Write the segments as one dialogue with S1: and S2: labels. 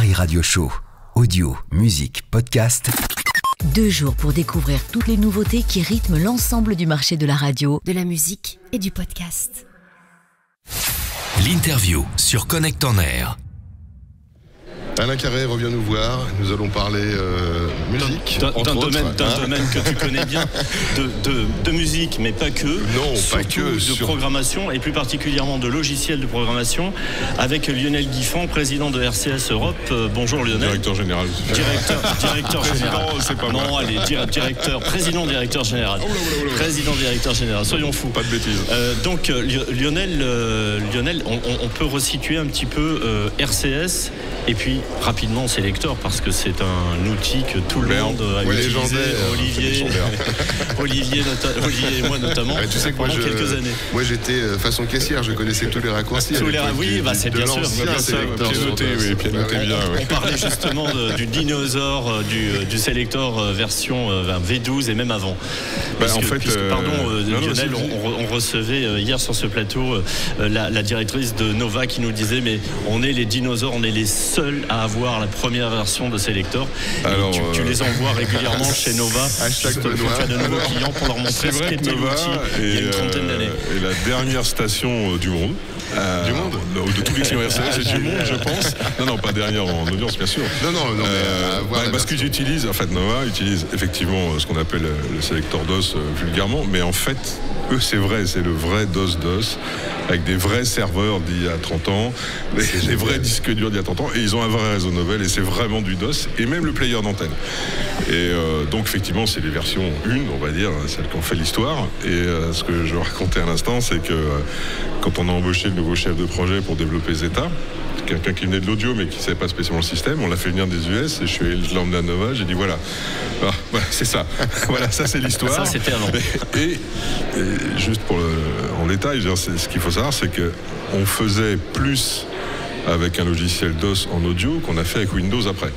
S1: Paris Radio Show. Audio, musique, podcast.
S2: 2 jours pour découvrir toutes les nouveautés qui rythment l'ensemble du marché de la radio, de la musique et du podcast.
S1: L'interview sur Connect en Air.
S3: Alain Carré revient nous voir, nous allons parler musique.
S4: D'un domaine que tu connais bien, de musique, mais pas que.
S3: Non, pas que.
S4: De programmation, et plus particulièrement de logiciels de programmation, avec Lionel Guiffan, président de RCS Europe. Bonjour Lionel.
S5: Directeur général.
S4: Directeur général.
S5: C'est pas moi.
S4: Non, allez, président directeur général. Président directeur général, soyons fous.
S5: Pas de bêtises.
S4: Donc Lionel, on peut resituer un petit peu RCS, et puis rapidement Selector, parce que c'est un outil que tout le monde a utilisé. Olivier et moi notamment,
S3: tu sais que
S4: pendant quelques années.
S3: Moi j'étais façon caissière, je connaissais tous les raccourcis.
S4: Oui, c'est bien sûr. On parlait justement du dinosaure du Selector version V12 et même avant. Lionel, on recevait hier sur ce plateau la directrice de Nova qui nous disait, mais on est les dinosaures, on est les seuls à avoir la première version de Selector. Alors, tu les envoies régulièrement chez Nova. Tu as de nouveaux clients pour leur montrer ce qu'était l'outil il y a une trentaine d'années.
S5: Et la dernière station du monde. De tous les clients RCS, c'est du monde, je pense. Non, pas dernière en audience, bien sûr. Parce qu'ils utilisent, en fait, Nova utilise effectivement ce qu'on appelle le Selector DOS vulgairement, mais en fait, eux, c'est vrai, c'est le vrai DOS, avec des vrais serveurs d'il y a 30 ans, des vrais disques durs d'il y a 30 ans, et ils ont un vrai réseau Novell, et c'est vraiment du DOS, et même le player d'antenne. Et donc, effectivement, c'est les versions 1, on va dire, celles qui ont fait l'histoire. Et ce que je racontais à l'instant, c'est que quand on a embauché le nouveau chef de projet pour développer Zeta, quelqu'un qui venait de l'audio mais qui ne savait pas spécialement le système, on l'a fait venir des US et je l'ai emmené à Nova, j'ai dit voilà, c'est ça, voilà, ça c'est l'histoire.
S4: Ça c'était avant.
S5: Et juste en détail, ce qu'il faut savoir, c'est qu'on faisait plus avec un logiciel DOS en audio qu'on a fait avec Windows après.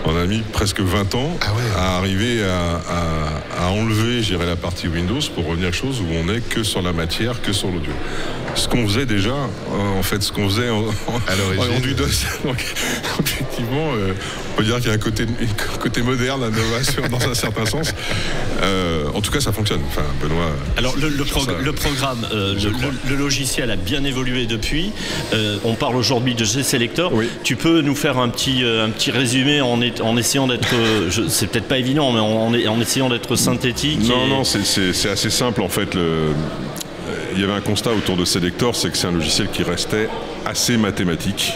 S5: On a mis presque 20 ans à arriver à enlever, je dirais, la partie Windows pour revenir à quelque chose où on n'est que sur la matière, que sur l'audio. Ce qu'on faisait déjà, en du DOS. Donc, effectivement, on peut dire qu'il y a un côté moderne à Nova dans un certain sens. En tout cas, ça fonctionne. Enfin, Benoît.
S4: Alors, le programme, le logiciel a bien évolué depuis. On parle aujourd'hui de G-Selector. Oui. Tu peux nous faire un petit résumé en essayant d'être, c'est peut-être pas évident, mais en essayant d'être synthétique.
S5: Non, c'est assez simple en fait. Il y avait un constat autour de Selector, c'est que c'est un logiciel qui restait assez mathématique.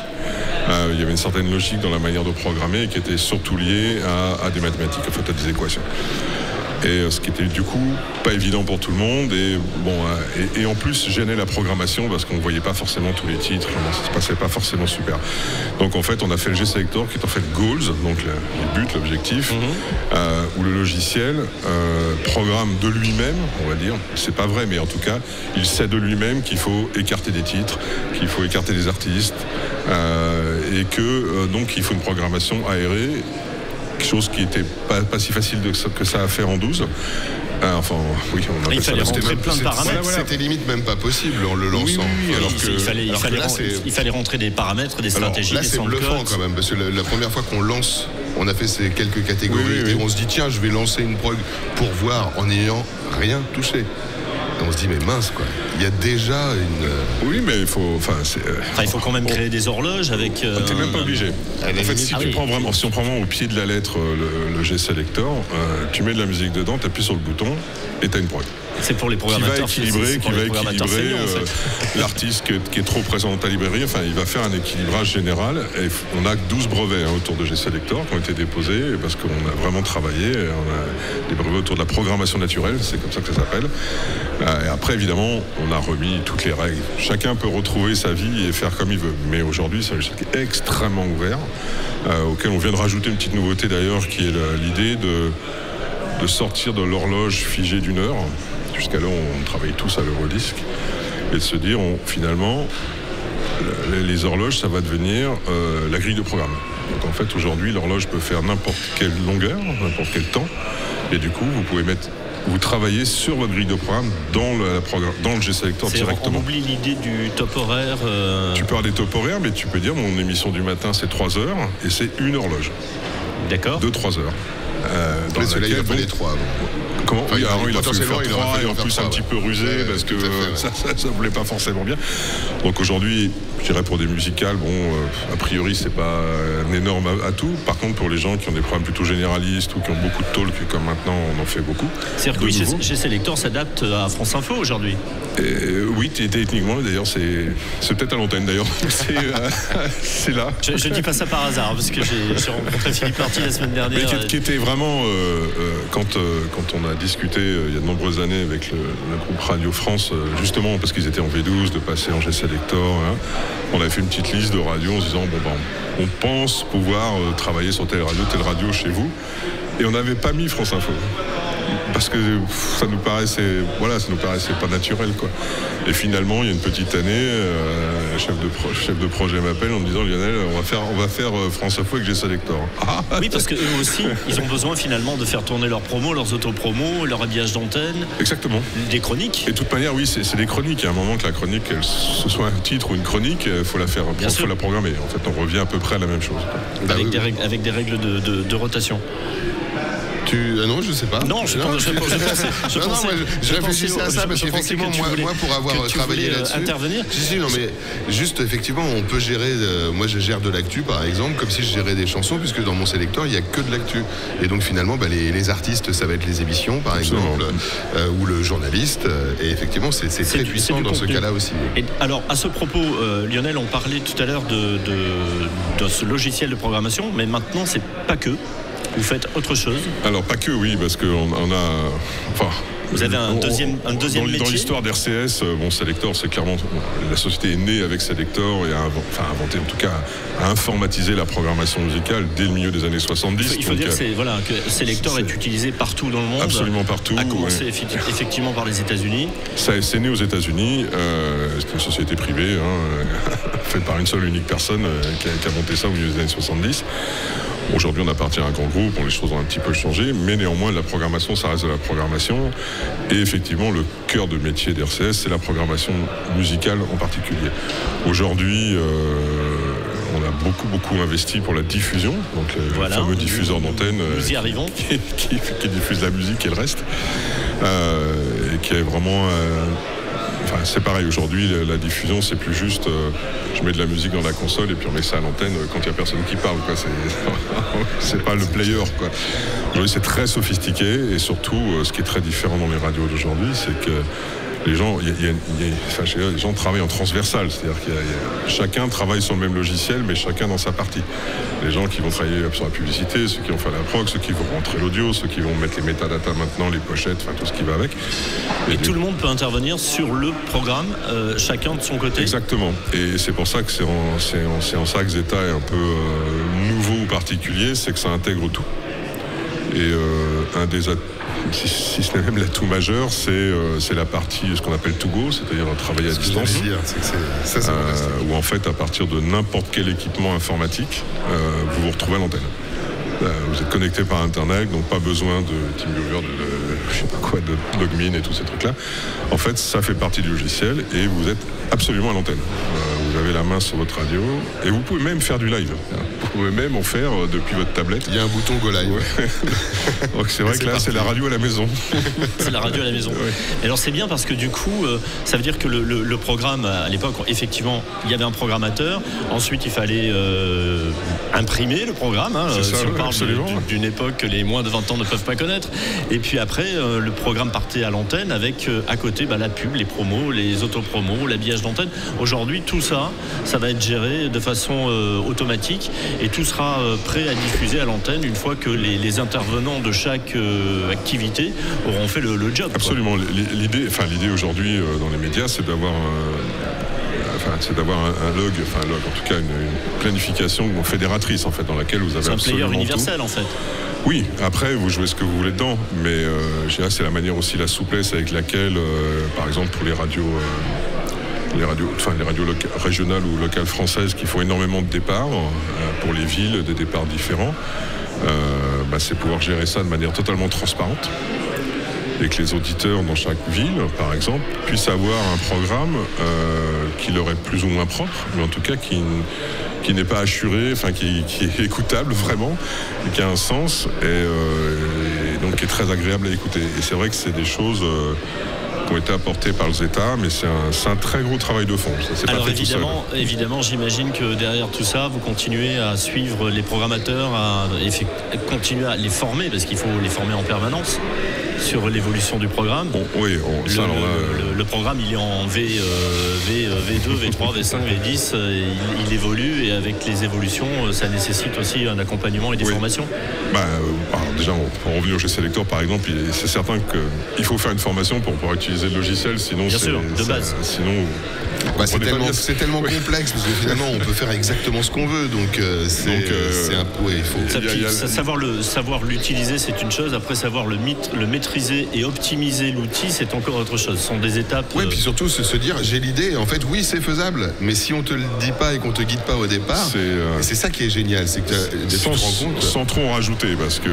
S5: Il y avait une certaine logique dans la manière de programmer qui était surtout liée à des mathématiques, en fait, à des équations. Et ce qui était du coup pas évident pour tout le monde et en plus gênait la programmation parce qu'on ne voyait pas forcément tous les titres, ça se passait pas forcément super. Donc en fait on a fait le G-Selector qui est en fait goals, donc les buts, l'objectif, où le logiciel programme de lui-même, on va dire, c'est pas vrai mais en tout cas il sait de lui-même qu'il faut écarter des titres, qu'il faut écarter des artistes et que donc il faut une programmation aérée. Quelque chose qui n'était pas si facile que ça à faire en 12.
S4: Il fallait rentrer plein de paramètres.
S3: C'était limite même pas possible en le lançant.
S4: Il fallait rentrer des paramètres, des stratégies.
S3: Là, c'est bluffant quand même, parce que la première fois qu'on lance, on a fait ces quelques catégories et on se dit tiens, je vais lancer une prog pour voir en n'ayant rien touché. Et on se dit mais mince quoi, il y a déjà une.
S5: Oui, mais il faut
S4: quand même créer des horloges avec.
S5: T'es même pas obligé. En fait, si on prend vraiment au pied de la lettre le G-Selector, tu mets de la musique dedans, t'appuies sur le bouton et t'as une prog.
S4: C'est pour les programmateurs
S5: qui va équilibrer l'artiste qui est trop présent dans ta librairie. Enfin, il va faire un équilibrage général. Et on a 12 brevets autour de G-Selector qui ont été déposés parce qu'on a vraiment travaillé. On a des brevets autour de la programmation naturelle, c'est comme ça que ça s'appelle. Et après, évidemment, on a remis toutes les règles. Chacun peut retrouver sa vie et faire comme il veut. Mais aujourd'hui, c'est un logiciel qui est extrêmement ouvert, auquel on vient de rajouter une petite nouveauté d'ailleurs, qui est l'idée de sortir de l'horloge figée d'une heure. Jusqu'à là, on travaille tous à l'Eurodisc. Et de se dire, finalement, les horloges, ça va devenir la grille de programme. Donc en fait, aujourd'hui, l'horloge peut faire n'importe quelle longueur, n'importe quel temps. Et du coup, vous pouvez mettre vous travaillez sur votre grille de programme dans le G-Selector directement.
S4: On oublie l'idée du top horaire.
S5: Tu peux avoir des top horaires, mais tu peux dire mon émission du matin c'est 3 heures et c'est une horloge.
S4: D'accord.
S5: De 3 heures.
S3: Dans celui-là, il a fait les 3 avant.
S5: Comment? Oui, alors il a fallu faire 3 et en plus
S3: 3,
S5: un petit peu rusé parce que ça ne voulait pas forcément bien. Donc aujourd'hui, je dirais pour des musicales, a priori c'est pas un énorme atout. Par contre, pour les gens qui ont des programmes plutôt généralistes ou qui ont beaucoup de talk, comme maintenant on en fait beaucoup.
S4: C'est-à-dire que oui, G-Selector s'adapte à France Info aujourd'hui.
S5: Oui, techniquement, d'ailleurs, c'est peut-être à l'antenne d'ailleurs. C'est là.
S4: Je dis pas ça par hasard, parce que j'ai rencontré Philippe Marty la semaine dernière.
S5: Mais qui était vraiment, quand on a discuté il y a de nombreuses années avec le groupe Radio France, justement parce qu'ils étaient en V12, de passer en G-Selector, hein, on avait fait une petite liste de radios en se disant, on pense pouvoir travailler sur telle radio chez vous, et on n'avait pas mis France Info. Parce que ça nous paraissait pas naturel, quoi. Et finalement, il y a une petite année, un chef de projet m'appelle en me disant, Lionel, on va faire France Info avec G-Selector.
S4: Oui, parce qu'eux aussi, ils ont besoin finalement de faire tourner leurs promos, leurs autopromos, leur habillage d'antenne.
S5: Exactement.
S4: Des chroniques.
S5: Et de toute manière, oui, c'est des chroniques. Il y a un moment que la chronique, ce soit un titre ou une chronique, il faut la programmer. En fait, on revient à peu près à la même chose.
S4: Avec des règles de rotation.
S3: Non, je sais pas.
S4: Non, je
S3: réfléchissais à ça parce qu'effectivement, moi, pour avoir travaillé là-dessus.
S4: Intervenir.
S3: Si, non, mais juste, effectivement, on peut gérer. Moi, je gère de l'actu, par exemple, comme si je gérais des chansons, puisque dans mon sélecteur, il n'y a que de l'actu. Et donc, finalement, les artistes, ça va être les émissions, par exemple, ou le journaliste. Et effectivement, c'est très puissant dans ce cas-là aussi.
S4: Et alors, à ce propos, Lionel, on parlait tout à l'heure de ce logiciel de programmation, mais maintenant, c'est pas que. Vous faites autre chose? Alors
S5: pas que, oui, parce qu'on a... Enfin,
S4: vous avez un deuxième métier.
S5: Dans l'histoire d'RCS, Selector, c'est clairement... La société est née avec Selector et a inventé, en tout cas, a informatisé la programmation musicale dès le milieu des années 70.
S4: Il faut dire que Selector est utilisé partout dans le monde.
S5: Absolument partout.
S4: A commencé effectivement par les États-Unis.
S5: C'est né aux États-Unis. C'est une société privée, faite par une seule unique personne qui a monté ça au milieu des années 70. Aujourd'hui, on appartient à un grand groupe, les choses ont un petit peu changé, mais néanmoins, la programmation, ça reste de la programmation. Et effectivement, le cœur de métier d'RCS, c'est la programmation musicale en particulier. Aujourd'hui, on a beaucoup investi pour la diffusion, donc le fameux diffuseur d'antenne
S4: nous y arrivons.
S5: qui diffuse la musique et le reste, et qui est vraiment... c'est pareil, aujourd'hui, la diffusion, c'est plus juste je mets de la musique dans la console et puis on met ça à l'antenne quand il n'y a personne qui parle, quoi. C'est pas le player, quoi. Aujourd'hui, c'est très sophistiqué et surtout, ce qui est très différent dans les radios d'aujourd'hui, c'est que les gens, les gens travaillent en transversal, c'est-à-dire que chacun travaille sur le même logiciel, mais chacun dans sa partie. Les gens qui vont travailler sur la publicité, ceux qui vont faire la prog, ceux qui vont rentrer l'audio, ceux qui vont mettre les métadatas maintenant, les pochettes, tout ce qui va avec.
S4: Et tout le monde peut intervenir sur le programme, chacun de son côté.
S5: Exactement. Et c'est pour ça que c'est en ça que Zeta est un peu nouveau ou particulier, c'est que ça intègre tout. Et un des si ce n'est même l'atout majeur, c'est la partie, ce qu'on appelle to go, c'est-à-dire travailler à distance. Où en fait, à partir de n'importe quel équipement informatique, vous vous retrouvez à l'antenne. Vous êtes connecté par Internet, donc pas besoin de TeamViewer, de Logmin et tous ces trucs-là. En fait, ça fait partie du logiciel et vous êtes absolument à l'antenne. Vous avez la main sur votre radio et vous pouvez même faire du live. Vous pouvez même en faire depuis votre tablette.
S3: Il y a un bouton Go Live.
S5: Ouais. Donc c'est vrai que là, c'est la radio à la maison.
S4: C'est la radio à la maison. Ouais. Et alors c'est bien parce que du coup, ça veut dire que le programme, à l'époque, effectivement, il y avait un programmateur. Ensuite, il fallait imprimer le programme.
S5: C'est ça,
S4: si on parle d'une époque que les moins de 20 ans ne peuvent pas connaître. Et puis après, le programme partait à l'antenne avec à côté la pub, les promos, les autopromos, l'habillage d'antenne. Aujourd'hui, tout ça va être géré de façon automatique et tout sera prêt à diffuser à l'antenne une fois que les intervenants de chaque activité auront fait le job.
S5: Absolument. L'idée aujourd'hui dans les médias, c'est d'avoir un log, en tout cas une planification fédératrice en fait, dans laquelle vous avez absolument tout.
S4: C'est un player universel en fait.
S5: Oui, après vous jouez ce que vous voulez dedans, mais c'est la manière aussi, la souplesse avec laquelle, par exemple pour les radios régionales ou locales françaises qui font énormément de départs pour les villes, des départs différents, c'est pouvoir gérer ça de manière totalement transparente. et que les auditeurs dans chaque ville, par exemple, puissent avoir un programme qui leur est plus ou moins propre, mais en tout cas qui n'est pas assuré, enfin qui est écoutable vraiment, et qui a un sens et donc qui est très agréable à écouter. Et c'est vrai que c'est des choses qui ont été apportées par les États, mais c'est un très gros travail de fond. Ça,
S4: alors pas fait évidemment, j'imagine que derrière tout ça, vous continuez à suivre les programmateurs, à continuer à les former, parce qu'il faut les former en permanence sur l'évolution du programme. Le programme, il est en V2, V3, V5, V10, il évolue, et avec les évolutions, ça nécessite aussi un accompagnement et des formations.
S5: Déjà, pour revenir au G Selector, par exemple, c'est certain qu'il faut faire une formation pour pouvoir utiliser le logiciel, sinon
S4: bien sûr, de base.
S5: Sinon,
S3: c'est tellement complexe, parce que finalement, on peut faire exactement ce qu'on veut, donc il faut...
S4: Savoir l'utiliser, c'est une chose. Après, savoir le maîtriser et optimiser l'outil, c'est encore autre chose. Ce sont des étapes.
S3: Oui, puis surtout se dire, j'ai l'idée, en fait, oui, c'est faisable, mais si on te le dit pas et qu'on te guide pas au départ, c'est ça qui est génial, c'est que tu te rends compte.
S5: Sans trop en rajouter, parce que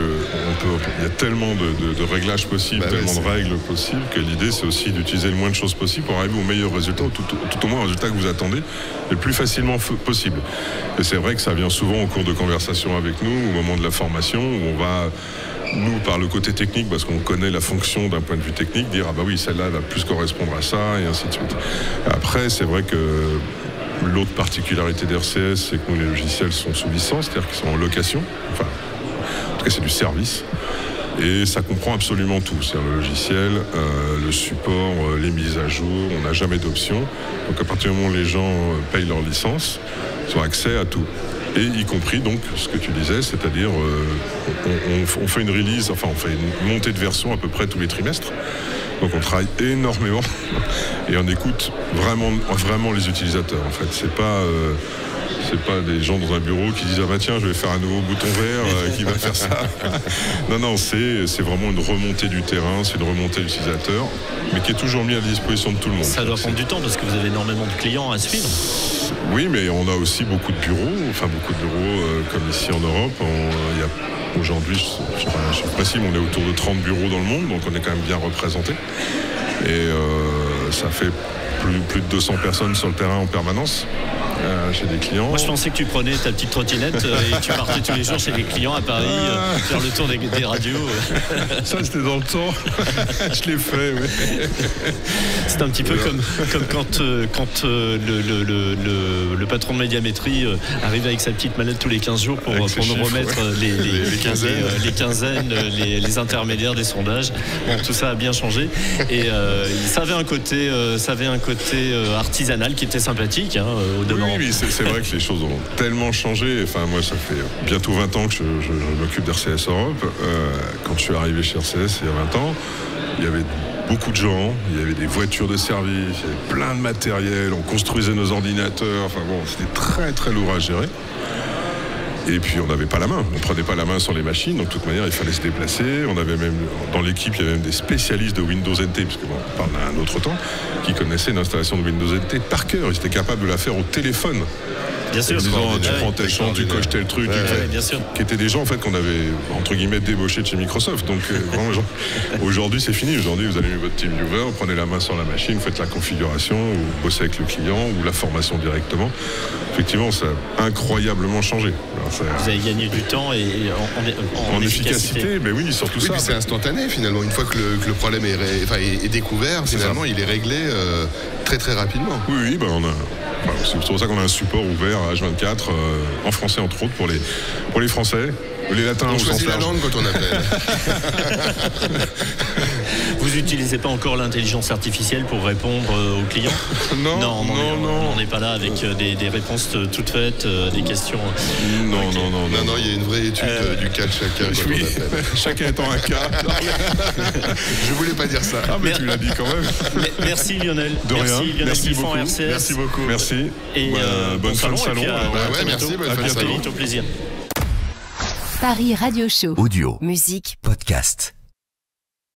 S5: il y a tellement de réglages possibles, tellement de règles possibles, que l'idée, c'est aussi d'utiliser le moins de choses possible pour arriver au meilleur résultat, tout au moins au résultat que vous attendez, le plus facilement possible. Et c'est vrai que ça vient souvent au cours de conversations avec nous, au moment de la formation, où on va, nous, par le côté technique, parce qu'on connaît la fonction d'un point de vue technique, dire, ah bah oui, celle-là va plus correspondre à ça, et ainsi de suite. Après, c'est vrai que l'autre particularité d'RCS, c'est que nous, les logiciels sont sous licence, c'est-à-dire qu'ils sont en location, enfin, en tout cas, c'est du service. Et ça comprend absolument tout, c'est-à-dire le logiciel, le support, les mises à jour, on n'a jamais d'option. Donc à partir du moment où les gens payent leur licence, ils ont accès à tout. Et y compris donc ce que tu disais, c'est-à-dire on fait une release, enfin on fait une montée de version à peu près tous les trimestres. Donc on travaille énormément et on écoute vraiment les utilisateurs en fait. C'est pas des gens dans un bureau qui disent ah bah tiens je vais faire un nouveau bouton vert qui va faire ça. Non, c'est vraiment une remontée du terrain, c'est une remontée de l'utilisateur, mais qui est toujours mis à disposition de tout le monde.
S4: Ça doit prendre du temps parce que vous avez énormément de clients à suivre.
S5: Oui, mais on a aussi beaucoup de bureaux, comme ici en Europe. Aujourd'hui, je suis précis, mais on est autour de 30 bureaux dans le monde, donc on est quand même bien représenté. Et ça fait plus de 200 personnes sur le terrain en permanence. Chez des clients.
S4: Moi je pensais que tu prenais ta petite trottinette et tu partais tous les jours chez des clients à Paris faire le tour des radios.
S5: Ça c'était dans le temps. Je l'ai fait. Ouais.
S4: C'est un petit peu comme quand le patron de Médiamétrie arrive avec sa petite manette tous les 15 jours pour nous remettre les quinzaines, les intermédiaires des sondages. Bon, tout ça a bien changé et ça avait un côté artisanal qui était sympathique au demeurant.
S5: Oui, c'est vrai que les choses ont tellement changé. Enfin, moi, ça fait bientôt 20 ans que je m'occupe d'RCS Europe. Quand je suis arrivé chez RCS il y a 20 ans, il y avait beaucoup de gens, il y avait des voitures de service, il y avait plein de matériel, on construisait nos ordinateurs. Enfin bon, c'était très très lourd à gérer. Et puis on n'avait pas la main, on ne prenait pas la main sur les machines, donc de toute manière il fallait se déplacer. On avait même, dans l'équipe, il y avait même des spécialistes de Windows NT, parce qu'on parle d'un autre temps, qui connaissaient l'installation de Windows NT par cœur. Ils étaient capables de la faire au téléphone.
S4: Bien sûr,
S5: tu prends tel champ, tu coches tel truc,
S4: bien sûr.
S5: Qui étaient des gens en fait qu'on avait entre guillemets débauchés de chez Microsoft. Donc vraiment, aujourd'hui c'est fini. Aujourd'hui vous allumez votre TeamViewer, vous prenez la main sur la machine, vous faites la configuration, vous bossez avec le client ou la formation directement. Effectivement, ça a incroyablement changé.
S4: Alors, vous avez gagné du temps et en efficacité.
S5: Mais oui, surtout
S3: ça. Puis c'est instantané finalement. Une fois que le problème est découvert, finalement il est réglé très très rapidement.
S5: Oui, c'est pour ça qu'on a un support ouvert à H24 en français entre autres pour les Français. Les latins
S3: on choisit la langue quand on appelle.
S4: Vous n'utilisez pas encore l'intelligence artificielle pour répondre aux clients?
S5: Non.
S4: On n'est pas là avec des réponses toutes faites, des questions.
S5: Non,
S3: il y a une vraie étude du cas de chacun quand on appelle.
S5: Chacun étant un cas.
S3: Je voulais pas dire ça.
S5: Ah mais tu l'as dit quand même.
S4: Merci Lionel.
S5: De rien.
S4: Merci beaucoup.
S5: RCS. Merci beaucoup. Merci.
S4: Et
S5: bonne fin de salon.
S3: Merci. Bonne fin de salon.
S4: Au plaisir.
S2: Paris Radio Show.
S1: Audio,
S2: musique,
S1: podcast.